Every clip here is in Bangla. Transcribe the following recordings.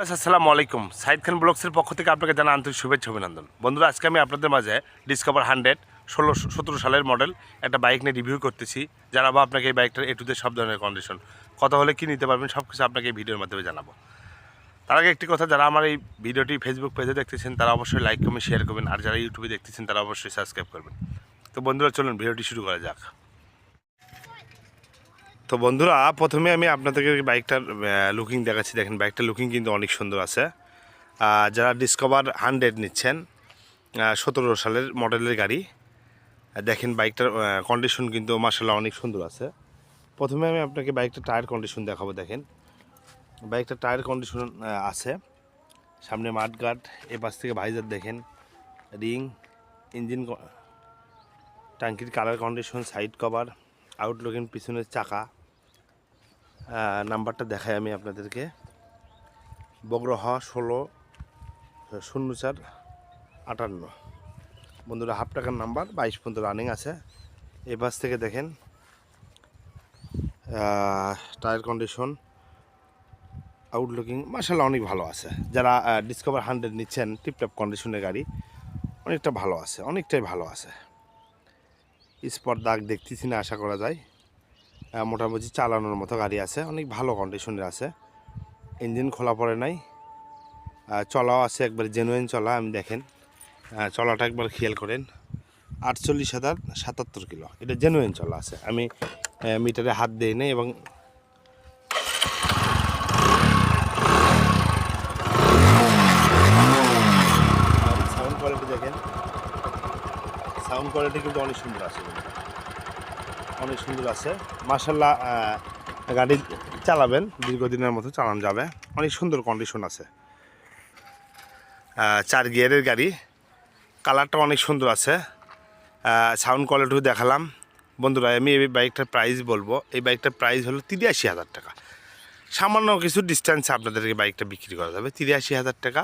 আসসালামু আলাইকুম। সাইদ খান ব্লগসের পক্ষ থেকে আপনাকে জানা আন্তরিক শুভেচ্ছা অভিনন্দন। বন্ধুরা, আজকে আমি আপনাদের মাঝে ডিসকভার 100 17 সালের মডেল একটা বাইক নিয়ে রিভিউ করতেছি। জানাবো আপনাকে এই বাইকটার এটুতে সব ধরনের কন্ডিশন, কত হলে কি নিতে পারবেন, সব কিছু আপনাকে এই ভিডিওর মাধ্যমে জানাবো। তার আগে একটি কথা, যারা আমার এই ভিডিওটি ফেসবুক পেজে দেখতেছেন তারা অবশ্যই লাইক কমেন্ট শেয়ার করবেন, আর যারা ইউটিউবে দেখতেছেন তারা অবশ্যই সাবস্ক্রাইব করবেন। তো বন্ধুরা, চলুন ভিডিওটি শুরু করা যাক। তো বন্ধুরা, প্রথমে আমি আপনাদেরকে বাইকটার লুকিং দেখাচ্ছি। দেখেন, বাইকটার লুকিং কিন্তু অনেক সুন্দর আছে। যারা ডিসকভার 100 নিচ্ছেন 17 সালের মডেলের গাড়ি, দেখেন বাইকটার কন্ডিশন কিন্তু মার্শাল্লাহ অনেক সুন্দর আছে। প্রথমে আমি আপনাকে বাইকটার টায়ার কন্ডিশন দেখাবো। দেখেন বাইকটার টায়ার কন্ডিশন আছে। সামনে মাডগার্ড, এ পাশ থেকে ভাইজার দেখেন, রিং, ইঞ্জিন, ট্যাঙ্কির কালার কন্ডিশন, সাইড কভার, আউটলুকিং, পিছনের চাকা। নাম্বারটা দেখাই আমি আপনাদেরকে, বগ্রহ 16-04-58। বন্ধুরা, হাফ টাকার নাম্বার, 22 পর্যন্ত রানিং আছে। এই পাশ থেকে দেখেন টায়ার কন্ডিশন, আউটলুকিং মাশাআল্লাহ অনেক ভালো আছে। যারা ডিসকভার 100 নিচ্ছেন, টিপটপ কন্ডিশনের গাড়ি, অনেকটা ভালো আছে, অনেকটাই ভালো আছে। স্পট দাগ দেখতেছি না, আশা করা যায়। মোটামুটি চালানোর মতো গাড়ি আছে, অনেক ভালো কন্ডিশনের আছে। ইঞ্জিন খোলা পড়ে নাই, চলাও আছে একবার জেনুইন চলা। আমি দেখেন চলাটা একবার খেয়াল করেন, 48,077 কিলো, এটা জেনুইন চলা আছে। আমি মিটারে হাত দিই নাই। এবং সাউন্ড কোয়ালিটি দেখেন, সাউন্ড কোয়ালিটি কিন্তু অনেক সুন্দর আছে, অনেক সুন্দর আছে মাশাআল্লাহ। গাড়ি চালাবেন, দীর্ঘদিনের মতো চালানো যাবে, অনেক সুন্দর কন্ডিশন আছে। 4 গিয়ারের গাড়ি, কালারটা অনেক সুন্দর আছে। সাউন্ড কোয়ালিটিও দেখালাম। বন্ধুরা, আমি এই বাইকটার প্রাইস বলবো। এই বাইকটার প্রাইস হলো 83,000 টাকা। সামান্য কিছু ডিস্টেন্সে আপনাদেরকে বাইকটা বিক্রি করা যাবে 83,000 টাকা।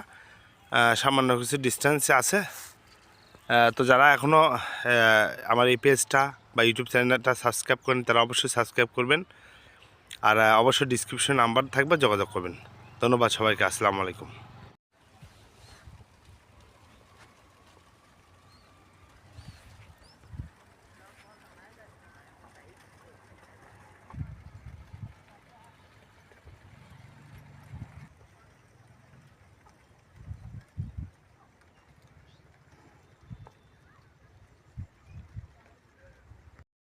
সামান্য কিছু ডিস্টেন্সে আছে। তো যারা এখনও আমার এই পেজটা বা ইউটিউব চ্যানেলটা সাবস্ক্রাইব করেন, তারা অবশ্যই সাবস্ক্রাইব করবেন। আর অবশ্যই ডিসক্রিপশন নাম্বার থাকবে, যোগাযোগ করবেন। ধন্যবাদ সবাইকে। আসসালামু আলাইকুম।